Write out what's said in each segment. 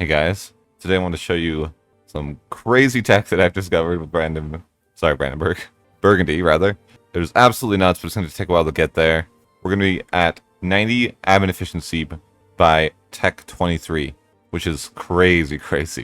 Hey guys, today I want to show you some crazy tech that I've discovered with Brandenburg, Burgundy rather. It was absolutely nuts, but it's going to take a while to get there. We're going to be at 90 admin efficiency by Tech 23, which is crazy.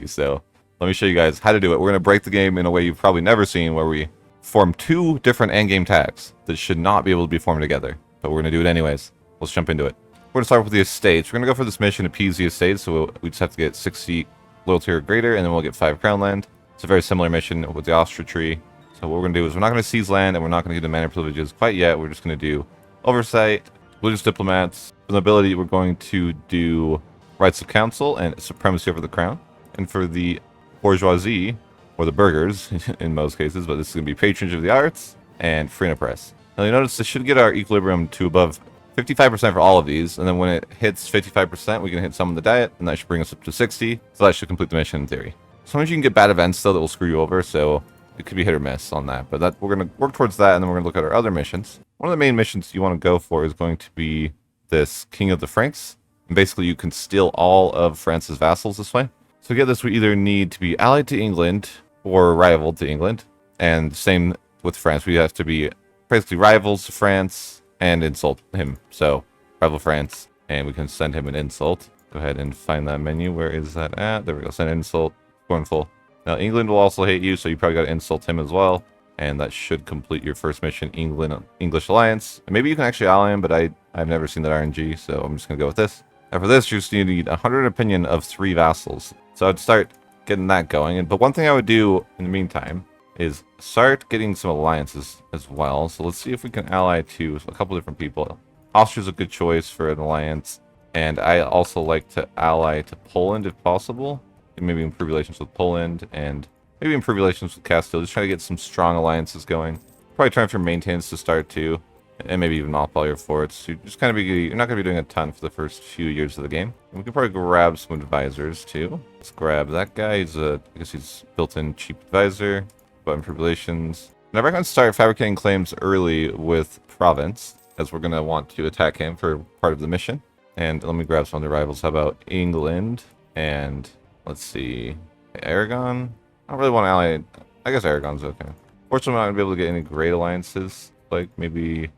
So let me show you guys how to do it. We're going to break the game in a way you've probably never seen, where we form two different endgame tags that should not be able to be formed together, but we're going to do it anyways. Let's jump into it. We're going to start with the estates. We're going to go for this mission, appease the estates, so we just have to get 60 loyalty or greater, and then we'll get 5 crown land. It's a very similar mission with the Austria tree. So what we're going to do is we're not going to seize land, and we're not going to get the manor privileges quite yet. We're just going to do oversight, religious diplomats. For the nobility, we're going to do rights of council and supremacy over the crown. And for the bourgeoisie, or the burghers in most cases, but this is going to be patronage of the arts and free press. Now you notice this should get our equilibrium to above 55% for all of these, and then when it hits 55%, we can hit some of the diet, and that should bring us up to 60, so that should complete the mission in theory. Sometimes you can get bad events, though, that will screw you over, so it could be hit or miss on that, but we're going to work towards that, and then we're going to look at our other missions. One of the main missions you want to go for is going to be this King of the Franks, and basically you can steal all of France's vassals this way. So to get this, we either need to be allied to England, or rival to England, and same with France, we have to be basically rivals to France, and insult him. So rival France, and we can send him an insult. Go ahead and find that menu. Where is that at? There we go. Send insult. Scornful. Now England will also hate you, so you probably got to insult him as well. And that should complete your first mission, English alliance. And maybe you can actually ally him, but I've never seen that RNG, so I'm just gonna go with this. And for this, you just need 100 opinion of 3 vassals. So I'd start getting that going. But one thing I would do in the meantime is start getting some alliances as well. So let's see if we can ally to a couple different people. Austria's a good choice for an alliance, and I also like to ally to Poland if possible, and maybe improve relations with Poland, and maybe improve relations with Castile. Just try to get some strong alliances going. Probably trying for maintenance to start too, and maybe even mothball your forts. You're just you're not going to be doing a ton for the first few years of the game. And we can probably grab some advisors too. Let's grab that guy. I guess he's built-in cheap advisor. Improve relations. Now we're going to start fabricating claims early with Province, as we're going to want to attack him for part of the mission. And let me grab some of the rivals. How about England? And let's see, Aragon? I don't really want to ally. I guess Aragon's okay. Fortunately, I'm not going to be able to get any great alliances. Like maybe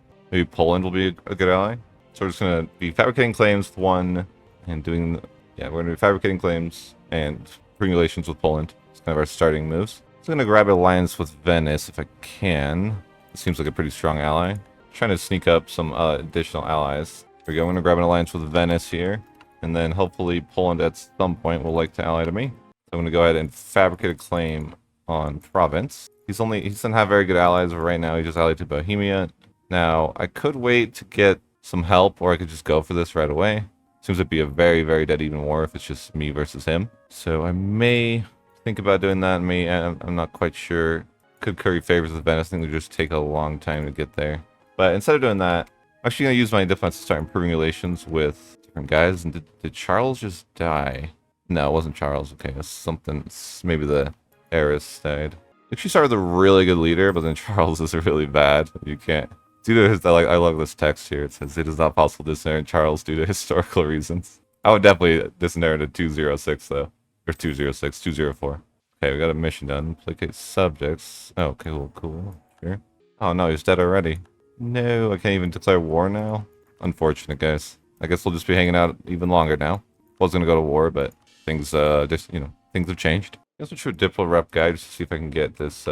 Poland will be a good ally. So we're just going to be fabricating claims with one and doing, yeah, we're going to be fabricating claims and bring relations with Poland. It's kind of our starting moves. I'm going to grab an alliance with Venice if I can. It seems like a pretty strong ally. Trying to sneak up some additional allies. Here we go. I'm going to grab an alliance with Venice here. And then hopefully Poland at some point will like to ally to me. So I'm going to go ahead and fabricate a claim on Province. He doesn't have very good allies right now. He just allied to Bohemia. Now, I could wait to get some help, or I could just go for this right away. Seems to be a very dead even war if it's just me versus him. So I may think about doing that. I'm not quite sure. Could curry favors with Venice. I think it would just take a long time to get there. But instead of doing that, I'm actually going to use my diplomats to start improving relations with different guys. And did Charles just die? No, it wasn't Charles. Okay, it's something. Maybe the heiress died. She started with a really good leader, but then Charles is really bad. You can't. Due to his, I love this text here. It says it is not possible to disinherit Charles due to historical reasons. I would definitely disinherit a 206 though. Or 206, 204. Okay, we got a mission done. Placate subjects. Oh, okay, cool. Sure. Oh no, he's dead already. No, I can't even declare war now. Unfortunate, guys. I guess we'll just be hanging out even longer now. Was gonna go to war, but things things have changed. I guess we'll shoot a Diplo rep guide just to see if I can get this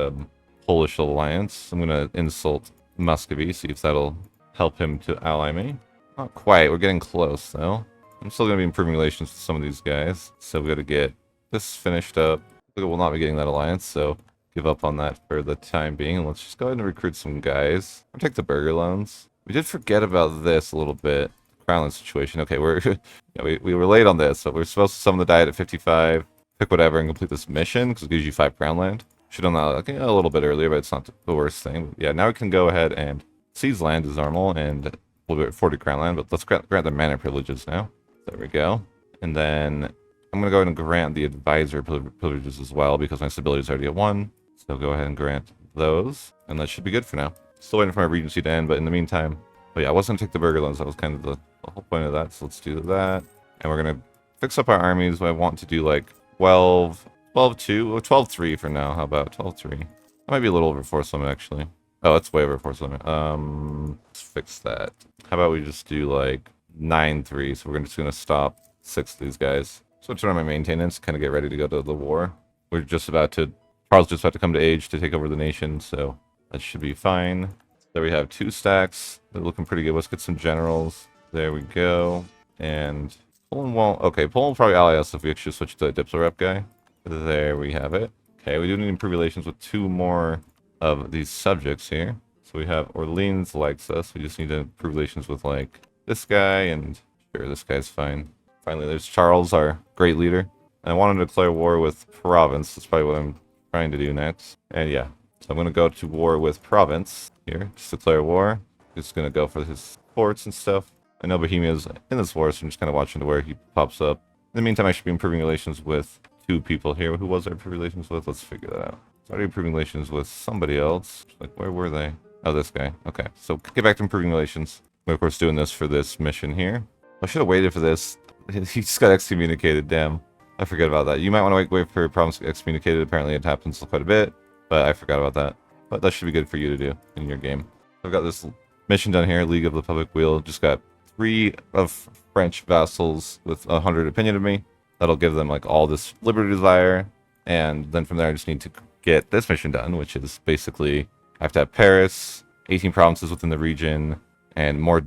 Polish alliance. I'm gonna insult Muscovy, see if that'll help him to ally me. Not quite. We're getting close though. I'm still gonna be improving relations with some of these guys, so we gotta get this finished up. We will not be getting that alliance, so give up on that for the time being. Let's just go ahead and recruit some guys. I'll take the burger loans. We did forget about this a little bit. Crownland situation. Okay, we were late on this, so we're supposed to summon the diet at 55, pick whatever, and complete this mission because it gives you 5 crown land. Should have done that a little bit earlier, but it's not the worst thing. Yeah, now we can go ahead and seize land as normal, and we'll be at 40 crown land. But let's grant the manor privileges now. There we go. And then I'm going to go ahead and grant the advisor privileges as well because my stability is already at 1. So go ahead and grant those. And that should be good for now. Still waiting for my regency to end, but in the meantime... But yeah, I was going to take the burger loans. That was kind of the whole point of that. So let's do that. And we're going to fix up our armies. I want to do like 12, 12-2, or 12-3 for now. How about 12-3? That might be a little over force limit, actually. Oh, it's way over force limit. Let's fix that. How about we just do like 9-3? So we're just gonna stop 6 of these guys. Switch on my maintenance, kind of get ready to go to the war. We're just about to, Charles just about to come to age to take over the nation, so that should be fine. There we have 2 stacks. They're looking pretty good. Let's get some generals. There we go. And Poland won't, okay, Poland will probably ally us if we actually switch to a Diplo rep guy. There we have it. Okay, we do need improve relations with 2 more of these subjects here. So we have Orleans likes us. We just need to improve relations with like this guy, and sure, this guy's fine. Finally, there's Charles, our great leader. And I want to declare war with Provence. That's probably what I'm trying to do next. And yeah, so I'm going to go to war with Provence here. Just declare war. Just going to go for his ports and stuff. I know Bohemia's in this war, so I'm just kind of watching to where he pops up. In the meantime, I should be improving relations with 2 people here. Who was I improving relations with? Let's figure that out. I was already improving relations with somebody else. Like, where were they? Oh, this guy. Okay, so get back to improving relations. We're, of course, doing this for this mission here. I should have waited for this. He just got excommunicated, damn. I forget about that. You might want to wait for your problems to get excommunicated. Apparently it happens quite a bit, but I forgot about that. But that should be good for you to do in your game. I've got this mission done here, League of the Public Weal. Just got 3 of French vassals with 100 opinion of me. That'll give them like all this liberty desire. And then from there I just need to get this mission done, which is basically I have to have Paris, 18 provinces within the region, and more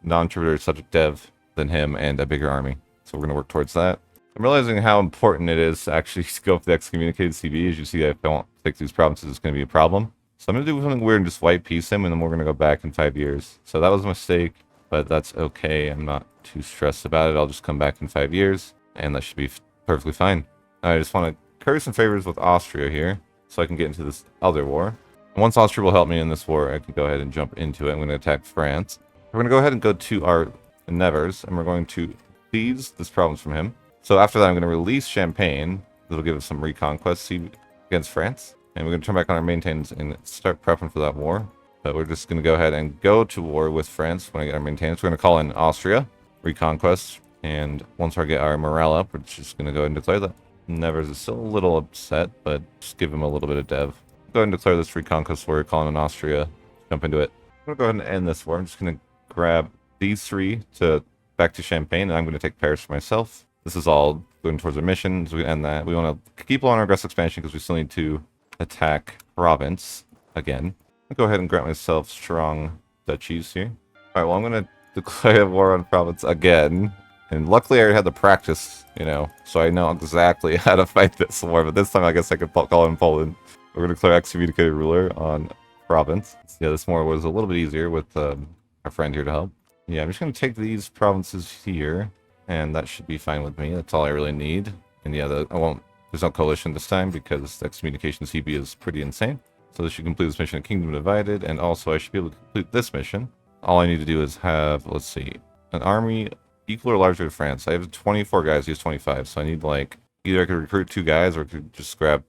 non-tributary subject dev than him, and a bigger army. So we're going to work towards that. I'm realizing how important it is to actually go for the excommunicated CB. As you see, if I don't take these provinces, it's going to be a problem. So I'm going to do something weird and just white peace him, and then we're going to go back in 5 years. So that was a mistake, but that's okay. I'm not too stressed about it. I'll just come back in 5 years, and that should be perfectly fine. I just want to curry some favors with Austria here, so I can get into this other war. And once Austria will help me in this war, I can go ahead and jump into it. I'm going to attack France. We're going to go ahead and go to our Nevers, and we're going to seize this province from him. So after that, I'm going to release Champagne. That'll give us some reconquest against France. And we're going to turn back on our maintains and start prepping for that war. But we're just going to go ahead and go to war with France when I get our maintains. We're going to call in Austria, reconquest. And once I get our morale up, we're just going to go ahead and declare that. Nevers is still a little upset, but just give him a little bit of dev. Go ahead and declare this reconquest war, calling in Austria. Jump into it. I'm going to go ahead and end this war. I'm just going to grab these 3 to back to Champagne, and I'm going to take Paris for myself. This is all going towards our mission, so we end that. We want to keep on our aggressive expansion because we still need to attack Provence again. I'll go ahead and grant myself strong duchies here. Alright, well, I'm going to declare war on Provence again. And luckily I already had the practice, you know, so I know exactly how to fight this war. But this time I guess I could call in Poland. We're going to declare excommunicated ruler on Provence. Yeah, this war was a little bit easier with our friend here to help. Yeah, I'm just going to take these provinces here, and that should be fine with me. That's all I really need. And yeah, there's no coalition this time because the excommunication CB is pretty insane. So this should complete this mission at Kingdom Divided, and also I should be able to complete this mission. All I need to do is have, let's see, an army equal or larger to France. I have 24 guys, use 25, so I need like, either I could recruit 2 guys or I could just grab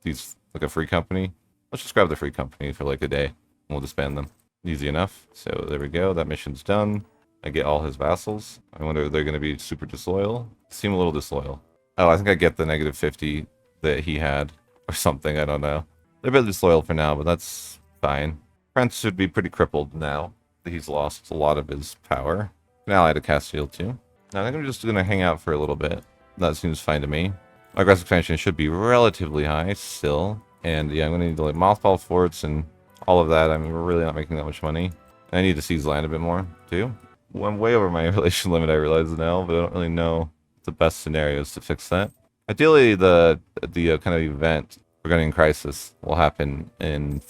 these, like a free company. Let's just grab the free company for like a day, and we'll disband them. Easy enough. So there we go. That mission's done. I get all his vassals. I wonder if they're going to be super disloyal. Seem a little disloyal. Oh, I think I get the -50 that he had or something. I don't know. They're a bit disloyal for now, but that's fine. France should be pretty crippled now that he's lost a lot of his power. An ally to Castile too. Now I think I'm just going to hang out for a little bit. That seems fine to me. My aggressive expansion should be relatively high still. And yeah, I'm going to need to like mothball forts and all of that. I'm really not making that much money. I need to seize land a bit more too. Well, I'm way over my relation limit, I realize now, but I don't really know the best scenarios to fix that. Ideally, the kind of event Burgundy crisis will happen in,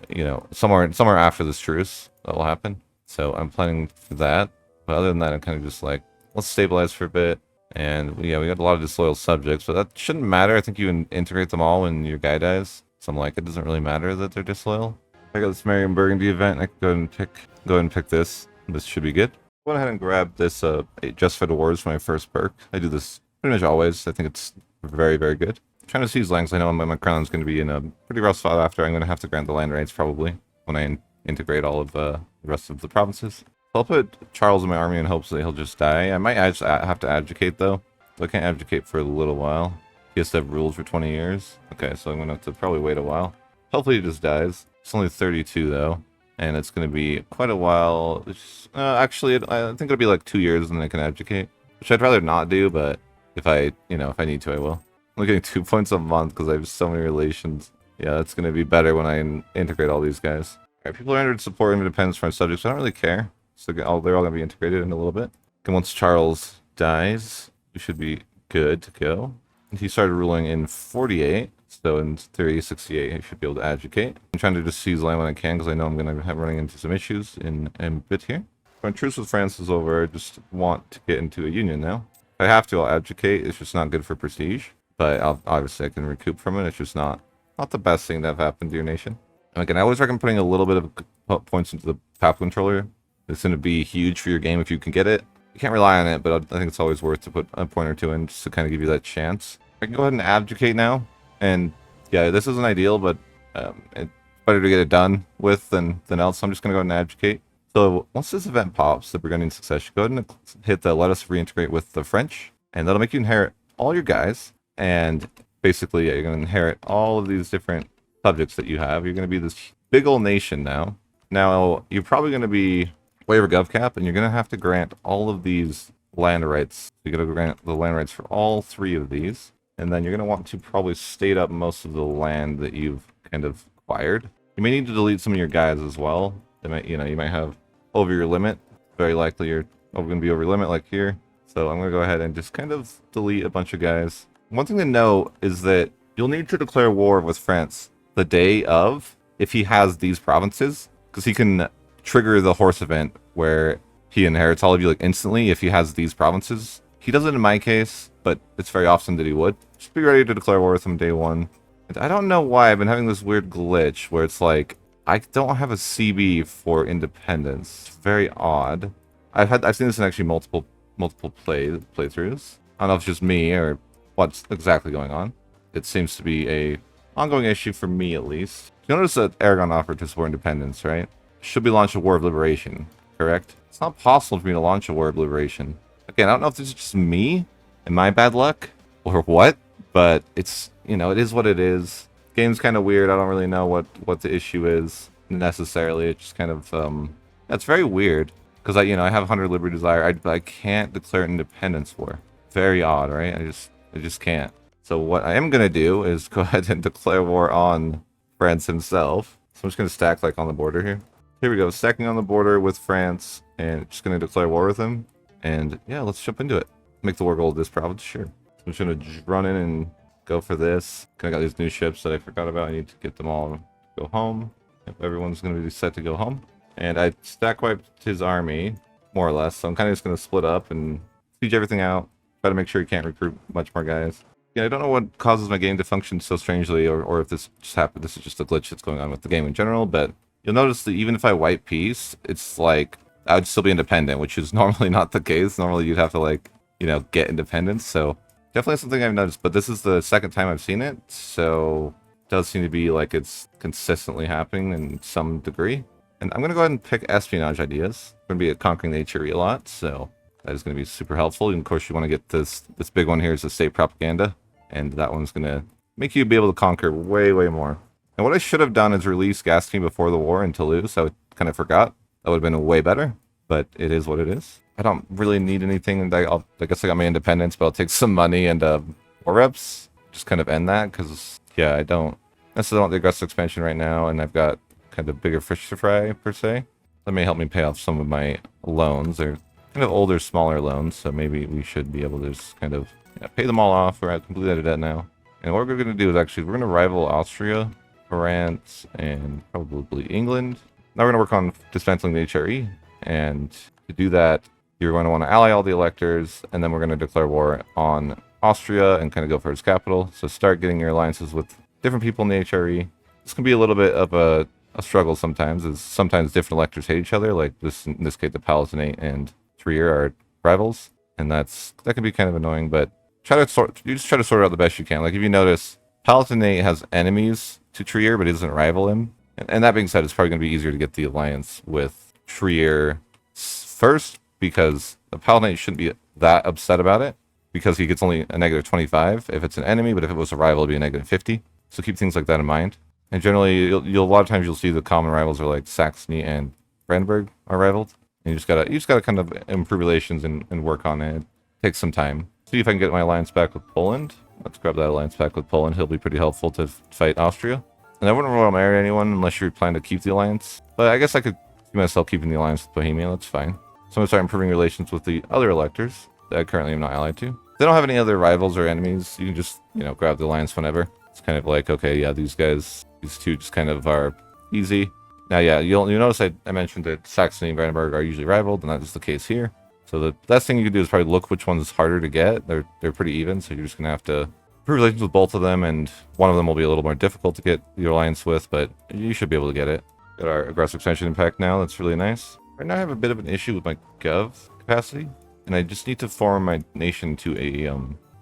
you know, somewhere after this truce. That will happen. So I'm planning for that. But other than that, I'm kind of just like, let's stabilize for a bit. And yeah, we got a lot of disloyal subjects, but that shouldn't matter. I think you can integrate them all when your guy dies. So I'm like, it doesn't really matter that they're disloyal. I got this Marion Burgundy event. I can go ahead and pick this. This should be good. I went ahead and grabbed this Just for the Wars for my first perk. I do this pretty much always. I think it's very, very good. I'm trying to seize lands. I know my crown is going to be in a pretty rough spot after. I'm going to have to grant the land rights probably when I integrate all of the rest of the provinces. I'll put Charles in my army in hopes that he'll just die. I might have to abdicate though. So I can't abdicate for a little while. He has to have rules for 20 years. Okay, so I'm gonna have to probably wait a while. Hopefully he just dies. It's only 32 though, and it's gonna be quite a while. Actually, I think it'll be like 2 years and then I can abdicate, which I'd rather not do, but if I need to, I will. I'm getting 2 points a month because I have so many relations. Yeah, that's gonna be better when I integrate all these guys. Alright, people are entered support independence from subjects. So I don't really care. So they're all gonna be integrated in a little bit. And once Charles dies, we should be good to go. He started ruling in 48, so in theory 68 he should be able to abdicate. I'm trying to just seize land when I can because I know I'm going to have running into some issues in a bit here. When truce with France is over, I just want to get into a union now. If I have to, I'll abdicate. It's just not good for prestige, but obviously I can recoup from it. It's just not the best thing to have happened to your nation. And again, I always recommend putting a little bit of points into the path controller. It's going to be huge for your game if you can get it. You can't rely on it, but I think it's always worth to put a point or two in just to kind of give you that chance. I can go ahead and abdicate now. And yeah, this isn't ideal, but it's better to get it done with than else. So I'm just going to go ahead and abdicate. So once this event pops, the Burgundian succession, go ahead and hit the let us reintegrate with the French. And that'll make you inherit all your guys. And basically, yeah, you're going to inherit all of these different subjects that you have. You're going to be this big old nation now. Now, you're probably going to be waiver gov cap, and you're going to have to grant all of these land rights. You're going to grant the land rights for all 3 of these. And then you're going to want to probably state up most of the land that you've kind of acquired. You may need to delete some of your guys as well. They might, you might have over your limit. Very likely you're going to be over limit like here. So I'm going to go ahead and just kind of delete a bunch of guys. One thing to know is that you'll need to declare war with France the day of if he has these provinces, because he can trigger the horse event where he inherits all of you like instantly if he has these provinces. He does it in my case, but it's very often that he would. Just be ready to declare war with him day 1. And I don't know why I've been having this weird glitch where it's like I don't have a CB for independence. It's very odd. I've seen this in actually multiple playthroughs. I don't know if it's just me or what's exactly going on. It seems to be a ongoing issue for me at least. You notice that Aragon offered to support independence, right? Should we launch a war of liberation, correct? It's not possible for me to launch a war of liberation. Again, I don't know if this is just me and my bad luck or what, but it's, it is what it is. Game's kind of weird. I don't really know what the issue is necessarily. It's just kind of, that's very weird because I have 100 liberty desire. I can't declare independence war. Very odd, right? I just can't. So what I am going to do is go ahead and declare war on France himself. So I'm just going to stack like on the border here. Here we go, stacking on the border with France, and just going to declare war with him. And yeah, let's jump into it. Make the war goal of this province, sure. So I'm just going to run in and go for this. I got these new ships that I forgot about. I need to get them all to go home. Yep, everyone's going to be set to go home. And I stack wiped his army, more or less. So I'm kind of just going to split up and siege everything out. Try to make sure he can't recruit much more guys. Yeah, I don't know what causes my game to function so strangely, or if this just happened. This is just a glitch that's going on with the game in general, but you'll notice that even if I wipe peace, it's like I would still be independent, which is normally not the case. Normally you'd have to get independence. So definitely something I've noticed, but this is the second time I've seen it. So it does seem to be like it's consistently happening in some degree. And I'm going to go ahead and pick espionage ideas. We're going to be conquering the HRE a lot, so that is going to be super helpful. And of course you want to get this big one here is the state propaganda. And that one's going to make you be able to conquer way, way more. And what I should have done is release Gascony before the war in Toulouse. I kind of forgot. That would have been way better, but it is what it is. I don't really need anything. I guess I got my independence, but I'll take some money and war reps. Just kind of end that because, yeah, I don't necessarily want the aggressive expansion right now. And I've got kind of bigger fish to fry, per se. That may help me pay off some of my loans. They're kind of older, smaller loans. So maybe we should be able to just kind of pay them all off. We're completely out of debt now. And what we're going to do is actually, we're going to rival Austria, France, and probably England. Now we're going to work on dismantling the HRE. And to do that, you're going to want to ally all the electors. And then we're going to declare war on Austria and kind of go for its capital. So start getting your alliances with different people in the HRE. This can be a little bit of a struggle sometimes, as sometimes different electors hate each other. Like in this case, the Palatinate and Trier are rivals. And that can be kind of annoying, but you just try to sort it out the best you can. Like if you notice, Palatinate has enemies to Trier, but he doesn't rival him. And that being said, it's probably going to be easier to get the alliance with Trier first, because the Palatinate shouldn't be that upset about it, because he gets only a negative 25 if it's an enemy, but if it was a rival, it'd be a negative 50. So keep things like that in mind. And generally, a lot of times you'll see the common rivals are like Saxony and Brandenburg are rivaled. And you just gotta kind of improve relations and work on it. It takes some time. See if I can get my alliance back with Poland. Let's grab that alliance back with Poland. He'll be pretty helpful to fight Austria. And I wouldn't want to marry anyone unless you plan to keep the alliance. But I guess I could see myself keeping the alliance with Bohemia. That's fine. So I'm going to start improving relations with the other electors that I currently am not allied to. If they don't have any other rivals or enemies, you can just, grab the alliance whenever. It's kind of like, okay, yeah, these two just kind of are easy. Now, yeah, you'll notice I mentioned that Saxony and Brandenburg are usually rivaled, and that is the case here. So the best thing you can do is probably look which one's harder to get. They're pretty even, so you're just going to have to improve relations with both of them, and one of them will be a little more difficult to get your alliance with, but you should be able to get it. Got our aggressive expansion impact now. That's really nice. Right now I have a bit of an issue with my gov capacity, and I just need to form my nation to a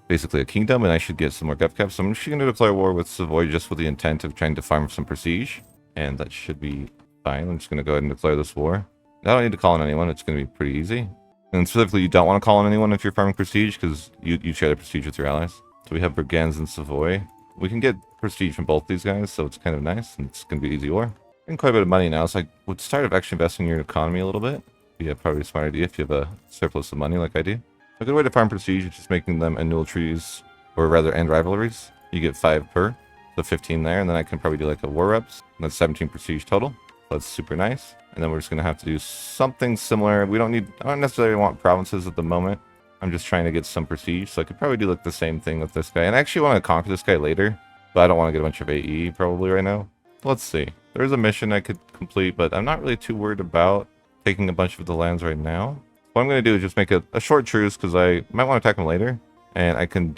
basically a kingdom, and I should get some more gov cap. So I'm just going to declare war with Savoy just with the intent of trying to farm some prestige, and that should be fine. I'm just going to go ahead and declare this war. I don't need to call on anyone. It's going to be pretty easy. And specifically, you don't want to call on anyone if you're farming prestige, because you share the prestige with your allies. So we have Brigands and Savoy. We can get prestige from both these guys, so it's kind of nice, and it's going to be easy war. Getting quite a bit of money now, so I would start actually investing in your economy a little bit. Yeah, probably a smart idea if you have a surplus of money like I do. A good way to farm prestige is just making them annual treaties, or rather end rivalries. You get 5 per, so 15 there, and then I can probably do like a war reps, and that's 17 prestige total. So that's super nice. And then we're just going to have to do something similar. I don't necessarily want provinces at the moment. I'm just trying to get some prestige, so I could probably do like the same thing with this guy. And I actually want to conquer this guy later, but I don't want to get a bunch of AE probably right now. Let's see. There's a mission I could complete, but I'm not really too worried about taking a bunch of the lands right now. What I'm going to do is just make a short truce, because I might want to attack him later, and I can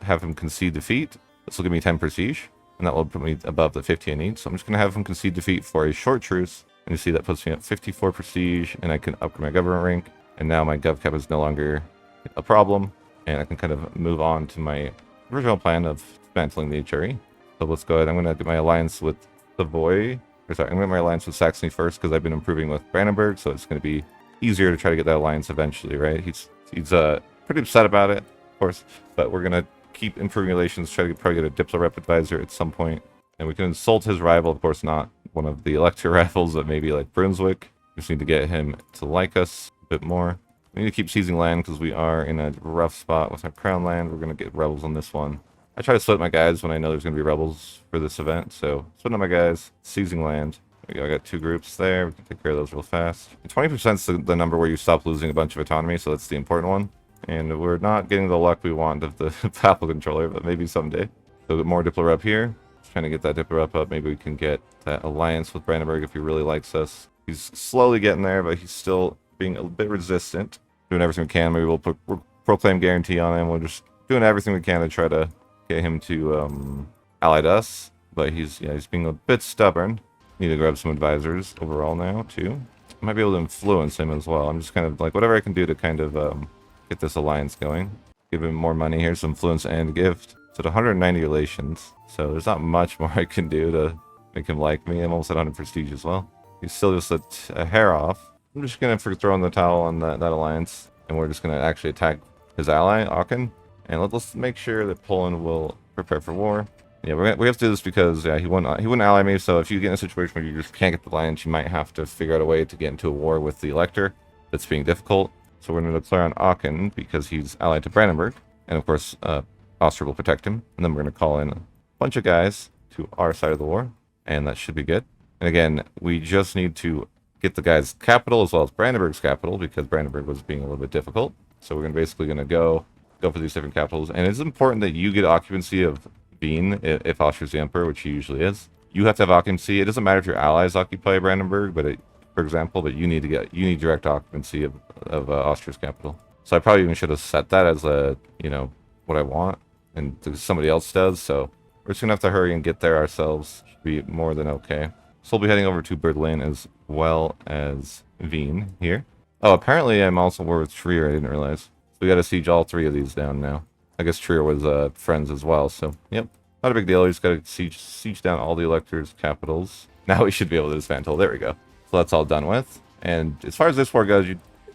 have him concede defeat. This will give me 10 prestige, and that will put me above the 50 I need. So I'm just going to have him concede defeat for a short truce, and you see that puts me at 54 prestige, and I can upgrade my government rank, and now my gov cap is no longer a problem, and I can kind of move on to my original plan of dismantling the HRE. So let's go ahead. I'm going to get my alliance with Savoy. I'm going to get my alliance with Saxony first, because I've been improving with Brandenburg, so it's going to be easier to try to get that alliance eventually, right? He's pretty upset about it, of course, but we're going to keep improving relations, try to probably get a Diplo rep advisor at some point, and we can insult his rival, of course not one of the elector rivals, but maybe like Brunswick. We just need to get him to like us a bit more. We need to keep seizing land, because we are in a rough spot with our crown land. We're going to get rebels on this one. I try to split my guys when I know there's going to be rebels for this event, so splitting up my guys, seizing land. There we go, I got 2 groups there. We can take care of those real fast. 20% is the number where you stop losing a bunch of autonomy, so that's the important one. And we're not getting the luck we want of the papal controller, but maybe someday. So more Diplo rep here. Just trying to get that Diplo rep up. Maybe we can get that alliance with Brandenburg if he really likes us. He's slowly getting there, but he's still being a bit resistant. Doing everything we can. Maybe we'll proclaim guarantee on him. We're just doing everything we can to try to get him to ally to us. But he's being a bit stubborn. Need to grab some advisors overall now, too. I might be able to influence him as well. I'm just kind of like, whatever I can do to kind of get this alliance going. Give him more money here, some influence and gift. It's at 190 relations, so there's not much more I can do to make him like me. I'm almost at 100 prestige as well. He's still just a hair off. I'm just going to throw in the towel on that alliance, and we're just going to actually attack his ally, Aachen. And let's make sure that Poland will prepare for war. Yeah, we have to do this because he wouldn't ally me. So if you get in a situation where you just can't get the alliance, you might have to figure out a way to get into a war with the elector that's being difficult. So we're going to declare on Aachen because he's allied to Brandenburg, and of course Austria will protect him. And then we're going to call in a bunch of guys to our side of the war, and that should be good. And again, we just need to get the guy's capital as well as Brandenburg's capital, because Brandenburg was being a little bit difficult. So we're basically going to go for these different capitals, and it's important that you get occupancy of Wien if Austria's the emperor, which he usually is. You have to have occupancy. It doesn't matter if your allies occupy Brandenburg, for example, but you need direct occupancy of Austria's capital. So I probably even should have set that as what I want, and somebody else does. So we're just gonna have to hurry and get there ourselves. Should be more than okay. So we'll be heading over to Berlin as well as Wien here. Oh, apparently I'm also at war with Trier. I didn't realize. So we got to siege all 3 of these down now. I guess Trier was friends as well, so yep. Not a big deal. We just got to siege down all the electors' capitals. Now we should be able to dismantle. There we go. So that's all done with. And as far as this war goes,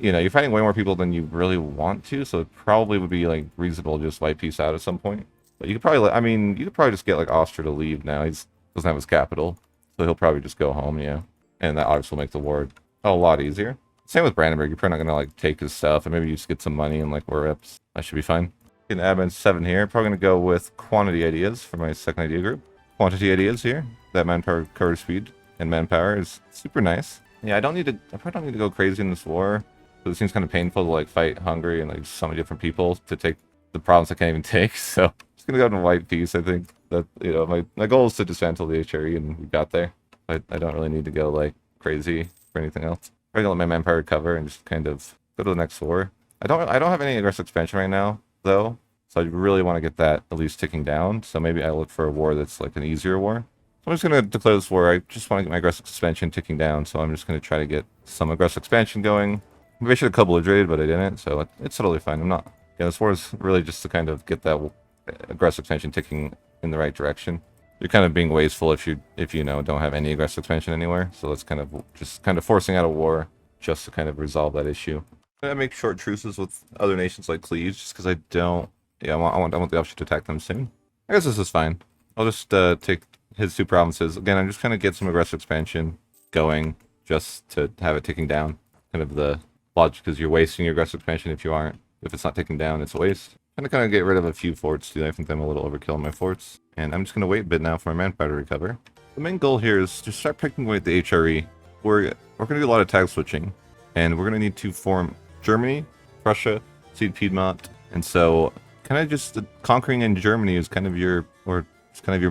you know, you're fighting way more people than you really want to, so it probably would be like reasonable to just wipe peace out at some point. But you could probably, I mean, you could probably just get like Austria to leave now. He doesn't have his capital, so he'll probably just go home, yeah. And that obviously will make the war a lot easier. Same with Brandenburg. You're probably not gonna like take his stuff, and maybe you just get some money and like war reps. That should be fine. Getting admin 7 here. Probably gonna go with quantity ideas for my second idea group. Quantity ideas here. That manpower cover speed and manpower is super nice. Yeah, I probably don't need to go crazy in this war. Because it seems kind of painful to like fight Hungary and like so many different people to take the province I can't even take. So I'm just gonna go into white peace. I think that, you know, my goal is to dismantle the HRE, and we got there. I don't really need to go like crazy for anything else. I'm gonna let my manpower recover and just kind of go to the next war. I don't have any aggressive expansion right now though, so I really want to get that at least ticking down. So maybe I look for a war that's like an easier war. So I'm just gonna declare this war. I just want to get my aggressive expansion ticking down. So I'm just gonna try to get some aggressive expansion going. Maybe I should have co-belligerate, but I didn't, so it's totally fine. I'm not. Yeah, this war is really just to kind of get that aggressive expansion ticking in the right direction. You're kind of being wasteful if you know don't have any aggressive expansion anywhere. So that's kind of just kind of forcing out a war just to kind of resolve that issue. I make short truces with other nations like Cleves just because I don't. Yeah, I want the option to attack them soon. I guess this is fine. I'll just take his 2 provinces again. I'm just kind of get some aggressive expansion going just to have it ticking down. Kind of the logic, because you're wasting your aggressive expansion if it's not ticking down, it's a waste. I'm gonna kind of get rid of a few forts too. I think I'm a little overkill on my forts. And I'm just gonna wait a bit now for my manpower to recover. The main goal here is to start picking away at the HRE. We're gonna do a lot of tag switching. And we're gonna need to form Germany, Prussia, cede Piedmont. And so kind of just conquering in Germany is kind of your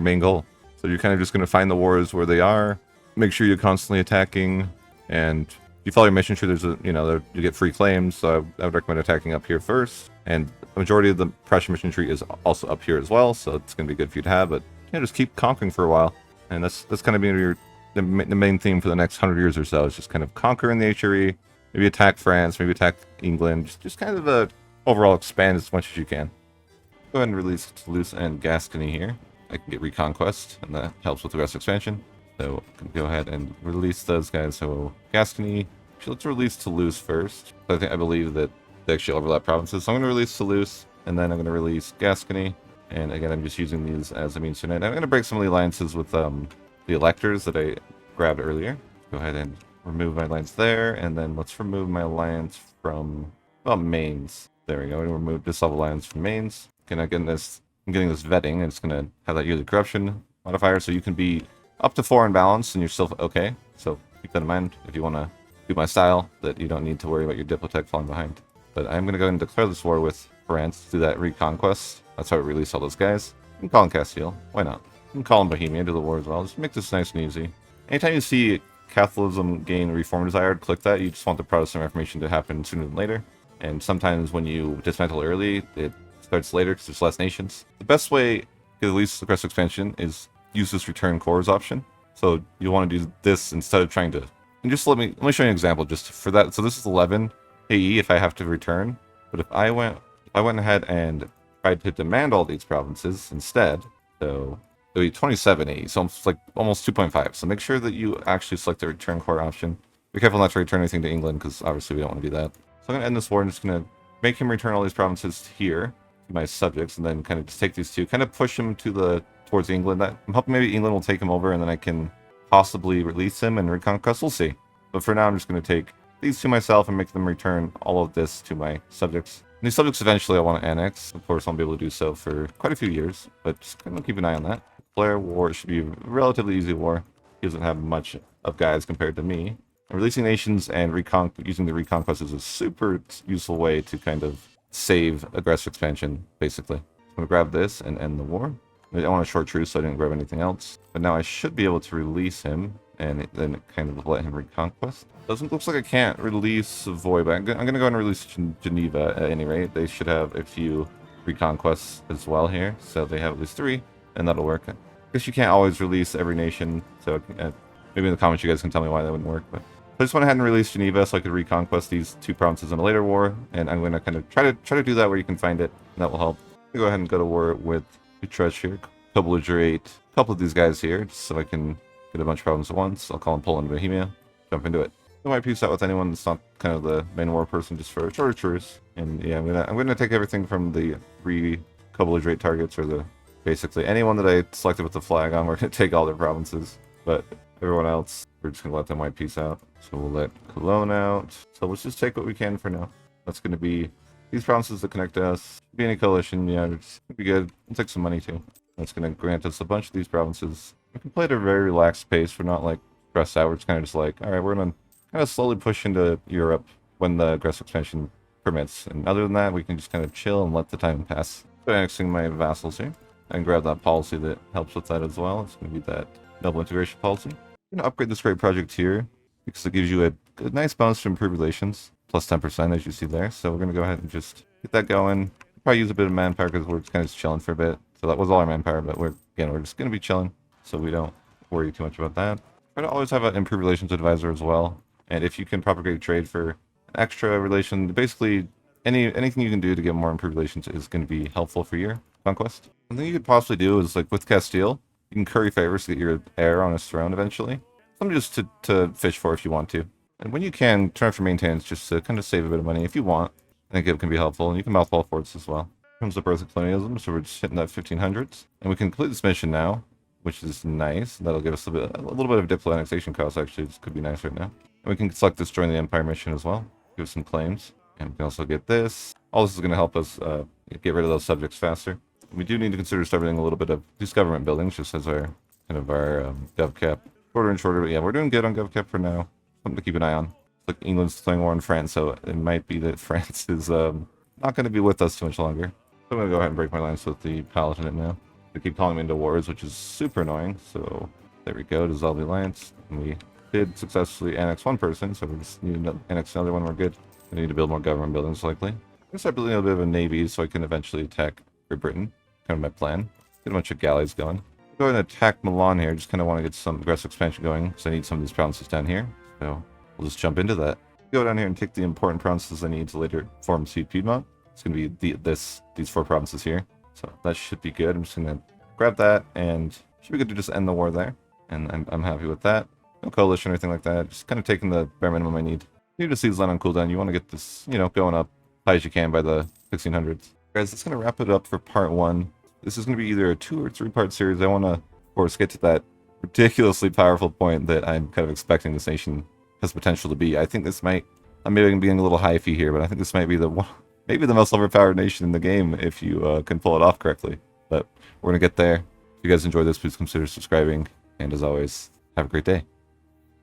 main goal. So you're kind of just gonna find the wars where they are, make sure you're constantly attacking, and you follow your mission, sure there's you get free claims, so I would recommend attacking up here first. And the majority of the Prussian mission tree is also up here as well, so it's going to be good for you to have, but just keep conquering for a while. And that's kind of being the main theme for the next 100 years or so, is just kind of conquering the HRE, maybe attack France, maybe attack England, just kind of overall expand as much as you can. Go ahead and release Toulouse and Gascony here. I can get Reconquest, and that helps with aggressive expansion. So I can go ahead and release those guys. So Gascony, actually, let's release Toulouse first. I believe that they actually overlap provinces. So I'm going to release Toulouse, and then I'm going to release Gascony. And again, I'm just using these as a means to an end. I'm going to break some of the alliances with the electors that I grabbed earlier. Go ahead and remove my alliance there, and then let's remove my alliance from Mainz. There we go. I'm going to dissolve alliance from Mainz. I'm getting this vetting. It's going to have that yearly corruption modifier, so you can be up to 4 in balance, and you're still okay. So keep that in mind if you want to do my style, that you don't need to worry about your Diplotech falling behind. But I'm going to go ahead and declare this war with France, do that Reconquest. That's how we release all those guys. You can call them Castile. Why not? You can call them Bohemia, do the war as well. Just make this nice and easy. Anytime you see Catholicism gain reform desired, click that. You just want the Protestant Reformation to happen sooner than later. And sometimes when you dismantle early, it starts later because there's less nations. The best way to get the least aggressive expansion is use this return cores option. So you want to do this instead of trying to, and just let me show you an example just for that. So this is 11 AE if I have to return, but if I went ahead and tried to demand all these provinces instead, so it would be 27 AE, so it's like almost 2.5. So make sure that you actually select the return core option. Be careful not to return anything to England, because obviously we don't want to do that. So I'm going to end this war and just going to make him return all these provinces here to my subjects, and then kind of just take these two, kind of push him towards England. I'm hoping maybe England will take him over, and then I can possibly release him and reconquest. We'll see. But for now, I'm just going to take these two myself and make them return all of this to my subjects. And these subjects eventually I want to annex. Of course, I won't be able to do so for quite a few years, but just kind of keep an eye on that. Declare war. It should be a relatively easy war. He doesn't have much of guys compared to me. And releasing nations and using the reconquest is a super useful way to kind of save aggressive expansion, basically. I'm going to grab this and end the war. I want a short truce, so I didn't grab anything else. But now I should be able to release him, and then kind of let him reconquest. Looks like I can't release Savoy, but I'm going to go and release Geneva at any rate. They should have a few reconquests as well here, so they have at least 3, and that'll work. I guess you can't always release every nation, so maybe in the comments you guys can tell me why that wouldn't work. But I just went ahead and released Geneva so I could reconquest these 2 provinces in a later war, and I'm going to kind of try to do that where you can find it, and that will help. Go ahead and go to war with Utrecht here, co-belligerate a couple of these guys here, just so I can get a bunch of problems at once. I'll call them Poland and Bohemia. Jump into it. I might peace out with anyone that's not kind of the main war person, just for shorter tours. And yeah, I'm gonna take everything from the 3 co-belligerate targets, or the basically anyone that I selected with the flag on. We're gonna take all their provinces, but everyone else, we're just gonna let them white peace out. So we'll let Cologne out. So let's just take what we can for now. That's gonna be these provinces that connect to us. Be any coalition, yeah, it's gonna be good. We'll take some money too. That's gonna grant us a bunch of these provinces. We can play at a very relaxed pace. We're not like stressed out. We're just kind of just like, all right, we're gonna kind of slowly push into Europe when the aggressive expansion permits. And other than that, we can just kind of chill and let the time pass. So annexing my vassals here. And grab that policy that helps with that as well. It's going to be that double integration policy. I'm going to upgrade this great project here because it gives you a nice bonus to improve relations, plus 10% as you see there. So we're going to go ahead and just get that going. Probably use a bit of manpower because we're just kind of just chilling for a bit. So that was all our manpower, but we're just going to be chilling, so we don't worry too much about that. Try to always have an improved relations advisor as well. And if you can propagate trade for an extra relation, basically anything you can do to get more improved relations is going to be helpful for your conquest. One thing you could possibly do is, like with Castile, you can curry favors to get your heir on his throne eventually. Something just to fish for if you want to. And when you can, turn for maintenance just to kind of save a bit of money if you want. I think it can be helpful. And you can mouthfall forts as well. Here comes the birth of colonialism, so we're just hitting that 1500s. And we can complete this mission now, which is nice. That'll give us a little bit of diplo annexation cost, actually. This could be nice right now. And we can select this join the Empire mission as well. Give us some claims. And we can also get this. All this is going to help us get rid of those subjects faster. We do need to consider starting a little bit of these government buildings, just as our kind of our gov cap. Shorter and shorter, but yeah, we're doing good on gov cap for now. Something to keep an eye on. Like England's declaring war on France, so it might be that France is not going to be with us too much longer. So I'm going to go ahead and break my lines with the Palatinate now. They keep calling me into wars, which is super annoying. So there we go, dissolve the alliance. And we did successfully annex one person, so we just need to annex another one. We're good. We need to build more government buildings, likely. I'm going to start building a bit of a navy so I can eventually attack Great Britain. Kind of my plan. Get a bunch of galleys going. Go ahead and attack Milan here. Just kind of want to get some aggressive expansion going, because I need some of these provinces down here. So we'll just jump into that. Go down here and take the important provinces I need to later form Sud Piedmont. It's going to be these 4 provinces here. So that should be good. I'm just going to grab that, and should be good to just end the war there. And I'm happy with that. No coalition or anything like that. Just kind of taking the bare minimum I need. You need to see this land on cooldown. You want to get this, going up high as you can by the 1600s. Guys, that's going to wrap it up for part 1. This is going to be either a 2 or 3-part series. I want to, of course, get to that ridiculously powerful point that I'm kind of expecting this nation has potential to be. I think this might, I'm maybe being a little hyphy here, but I think this might be maybe the most overpowered nation in the game if you can pull it off correctly. But we're going to get there. If you guys enjoyed this, please consider subscribing. And as always, have a great day.